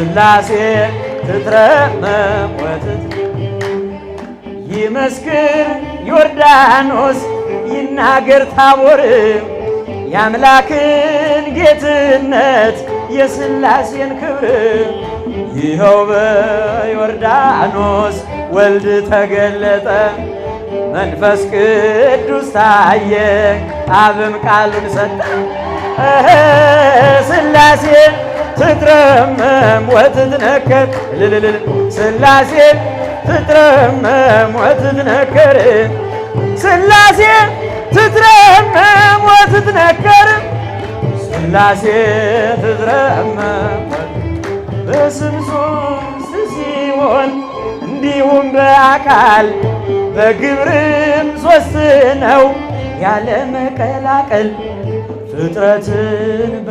ሥላሴ ትትረመም ይመስክር ዮርዳኖስ ይናገር ታቦር የአምላክን ጌትነት የሥላሴን ክብር። ይኸው በዮርዳኖስ ወልድ ተገለጠ መንፈስ ቅዱስ ታየ አብም ቃሉን ሰጠ። ሥላሴ ትትረመም ወትትነከር ሥላሴ ትትረመም ወትትነከር ሥላሴ ትትረመም ወትትነከር ሥላሴ ትትረመም በስም ሦስት ሲሆን እንዲሁም በአካል በግብርም ሦስት ነው ያለ መቀላቀል ፍጥረትን